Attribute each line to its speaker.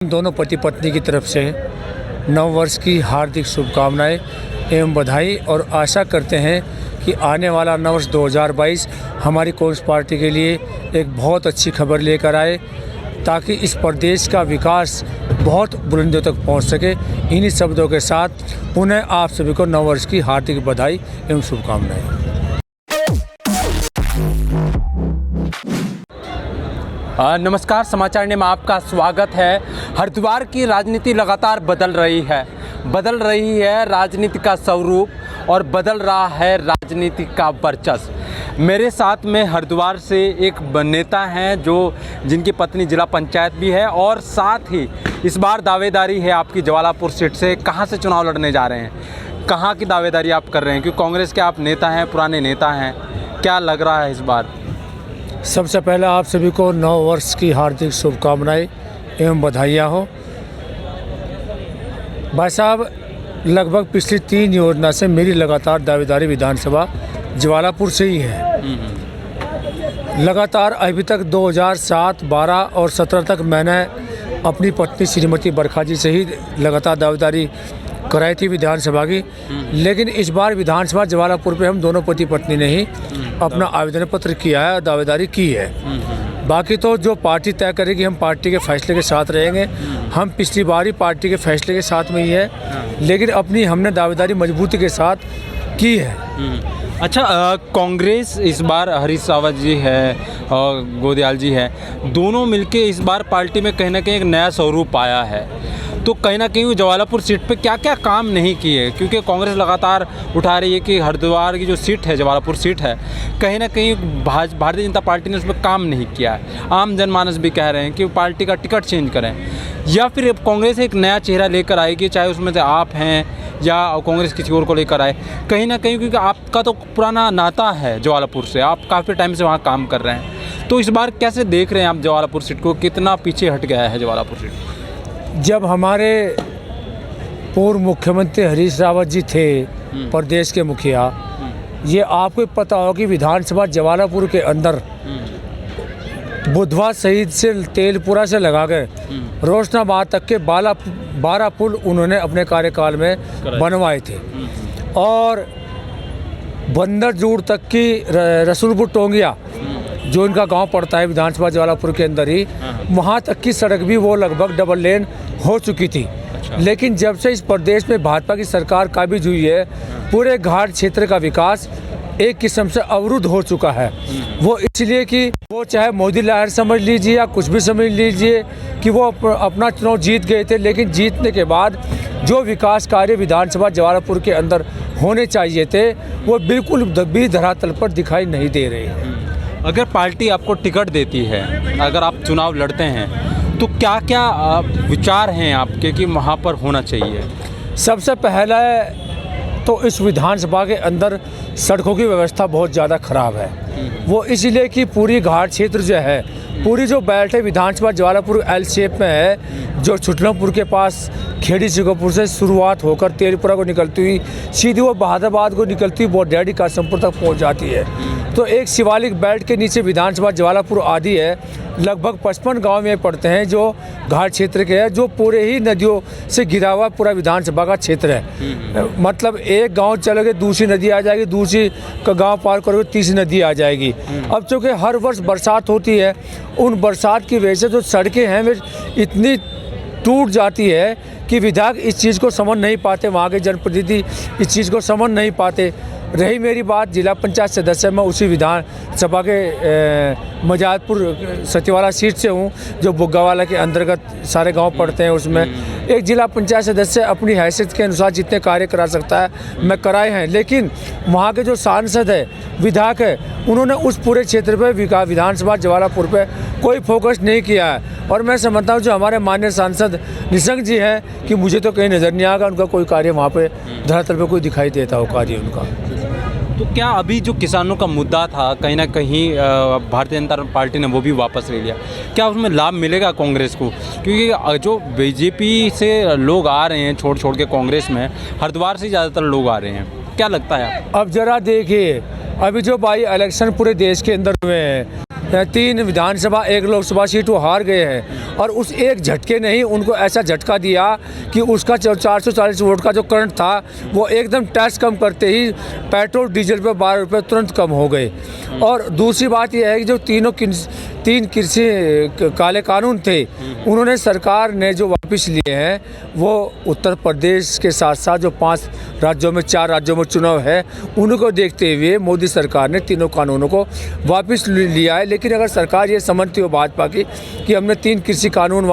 Speaker 1: दोनों पति पत्नी की तरफ से नव वर्ष की हार्दिक शुभकामनाएं एवं बधाई और आशा करते हैं कि आने वाला नव वर्ष 2022 हमारी कांग्रेस पार्टी के लिए एक बहुत अच्छी खबर लेकर आए ताकि इस प्रदेश का विकास बहुत बुलंदियों तक पहुंच सके। इन्हीं शब्दों के साथ पुनः आप सभी को नव वर्ष की हार्दिक बधाई एवं शुभकामनाएं।
Speaker 2: नमस्कार, समाचार में आपका स्वागत है। हरिद्वार की राजनीति लगातार बदल रही है राजनीति का स्वरूप और बदल रहा है राजनीति का वर्चस्व। मेरे साथ में हरिद्वार से एक नेता हैं जिनकी पत्नी जिला पंचायत भी है और साथ ही इस बार दावेदारी है आपकी जवालापुर सीट से। कहां से चुनाव लड़ने जा रहे हैं, कहां की दावेदारी आप कर रहे हैं, क्योंकि कांग्रेस के आप नेता हैं, पुराने नेता हैं, क्या लग रहा है इस बार?
Speaker 1: सबसे पहले आप सभी को नव वर्ष की हार्दिक शुभकामनाएं एवं बधाइयाँ हो। भाई साहब, लगभग पिछली 3 योजना से मेरी लगातार दावेदारी विधानसभा जवालापुर से ही है। लगातार अभी तक 2007, 12 और 17 तक मैंने अपनी पत्नी श्रीमती बरखा जी से ही लगातार दावेदारी कराई थी विधानसभा की। लेकिन इस बार विधानसभा जवालापुर पे हम दोनों पति पत्नी ने ही अपना आवेदन पत्र किया है और दावेदारी की है। बाकी तो जो पार्टी तय करेगी, हम पार्टी के फैसले के साथ रहेंगे। हम पिछली बार ही पार्टी के फैसले के साथ में ही है, लेकिन अपनी हमने दावेदारी मजबूती के साथ की है।
Speaker 2: अच्छा, कांग्रेस इस बार हरीश रावत जी है और गोदयाल जी है, दोनों मिलके इस बार पार्टी में कहीं ना कहीं एक नया स्वरूप आया है। तो कहीं ना कहीं जवालापुर सीट पे क्या क्या काम नहीं किए, क्योंकि कांग्रेस लगातार उठा रही है कि हरिद्वार की जो सीट है, जवालापुर सीट है, कहीं ना कहीं भारतीय जनता पार्टी ने उस पर काम नहीं किया है। आम जनमानस भी कह रहे हैं कि पार्टी का टिकट चेंज करें, या फिर कांग्रेस एक नया चेहरा लेकर आएगी, चाहे उसमें से आप हैं या कांग्रेस किसी और को लेकर आए। कहीं ना कहीं क्योंकि आपका तो पुराना नाता है जवालापुर से, आप काफ़ी टाइम से वहाँ काम कर रहे हैं, तो इस बार कैसे देख रहे हैं आप जवालापुर सीट को, कितना पीछे हट गया है जवालापुर सीट?
Speaker 1: जब हमारे पूर्व मुख्यमंत्री हरीश रावत जी थे प्रदेश के मुखिया, ये आपको पता हो कि विधानसभा जवालापुर के अंदर बुधवा शहीद से तेलपुरा से लगा के रोशनाबाद तक के 12 पुल उन्होंने अपने कार्यकाल में बनवाए थे। और बंदर जोड़ तक की रसूलपुर टोंगिया जो इनका गांव पड़ता है विधानसभा जवालापुर के अंदर ही, वहाँ तक की सड़क भी वो लगभग डबल लेन हो चुकी थी। लेकिन जब से इस प्रदेश में भाजपा की सरकार काबिज हुई है, पूरे घाट क्षेत्र का विकास एक किस्म से अवरुद्ध हो चुका है। वो इसलिए कि वो चाहे मोदी लहर समझ लीजिए या कुछ भी समझ लीजिए कि वो अपना चुनाव जीत गए थे, लेकिन जीतने के बाद जो विकास कार्य विधानसभा जवालापुर के अंदर होने चाहिए थे, वो बिल्कुल भी धरातल पर दिखाई नहीं दे रहे हैं।
Speaker 2: अगर पार्टी आपको टिकट देती है, अगर आप चुनाव लड़ते हैं, तो क्या क्या विचार हैं आपके कि वहाँ पर होना चाहिए?
Speaker 1: सबसे पहला तो इस विधानसभा के अंदर सड़कों की व्यवस्था बहुत ज़्यादा ख़राब है। वो इसलिए कि पूरी घाट क्षेत्र जो है, पूरी जो बेल्ट है विधानसभा जवालापुर एल शेप में है, जो छुटलापुर के पास खेड़ी सिकोपुर से शुरुआत होकर तेलपुरा को निकलती हुई सीधी वो बहादुराबाद को निकलती हुई बोडेडी कासमपुर तक पहुंच जाती है। तो एक शिवालिक बेल्ट के नीचे विधानसभा जवालापुर आदि है, लगभग 55 गांव में पड़ते हैं जो घाट क्षेत्र के हैं, जो पूरे ही नदियों से घिरा हुआ पूरा विधानसभा का क्षेत्र है। मतलब एक गांव चलोगे दूसरी नदी आ जाएगी, दूसरी का गांव पार करोगे तीसरी नदी आ जाएगी। अब चूँकि हर वर्ष बरसात होती है, उन बरसात की वजह से जो सड़कें हैं वे इतनी टूट जाती है कि विधायक इस चीज़ को समझ नहीं पाते, वहाँ के जनप्रतिनिधि इस चीज़ को समझ नहीं पाते। रही मेरी बात जिला पंचायत सदस्य, मैं उसी विधानसभा के मजादपुर सचिवाला सीट से हूँ, जो बुग्गावाला के अंतर्गत सारे गांव पड़ते हैं। उसमें एक जिला पंचायत सदस्य अपनी हैसियत के अनुसार जितने कार्य करा सकता है मैं कराए हैं, लेकिन वहाँ के जो सांसद है, विधायक है, उन्होंने उस पूरे क्षेत्र पर विधानसभा जवालापुर पर कोई फोकस नहीं किया है। और मैं समझता हूँ जो हमारे माननीय सांसद निशंक जी हैं कि मुझे तो कहीं नज़र नहीं आएगा उनका कोई कार्य वहाँ पे धरातल पे कोई दिखाई देता हो कार्य उनका।
Speaker 2: तो क्या अभी जो किसानों का मुद्दा था, कहीं ना कहीं भारतीय जनता पार्टी ने वो भी वापस ले लिया, क्या उसमें लाभ मिलेगा कांग्रेस को? क्योंकि जो बीजेपी से लोग आ रहे हैं छोड़ के कांग्रेस में, हरिद्वार से ज़्यादातर लोग आ रहे हैं, क्या लगता है?
Speaker 1: अब जरा देखिए, अभी जो बाई इलेक्शन पूरे देश के अंदर हुए हैं, 3 विधानसभा 1 लोकसभा सीट वो हार गए हैं और उस एक झटके ने ही उनको ऐसा झटका दिया कि उसका 440 वोट का जो करंट था वो एकदम टैक्स कम करते ही पेट्रोल डीजल पे 12 रुपये तुरंत कम हो गए। और दूसरी बात यह है कि जो तीन कृषि काले कानून थे उन्होंने सरकार ने जो वापस लिए हैं वो उत्तर प्रदेश के साथ साथ जो 4 राज्यों में चुनाव है उनको देखते हुए मोदी सरकार ने तीनों कानूनों को वापस लिया है। लेकिन अगर सरकार ये समझती हो भाजपा की कि हमने 3 कृषि कानून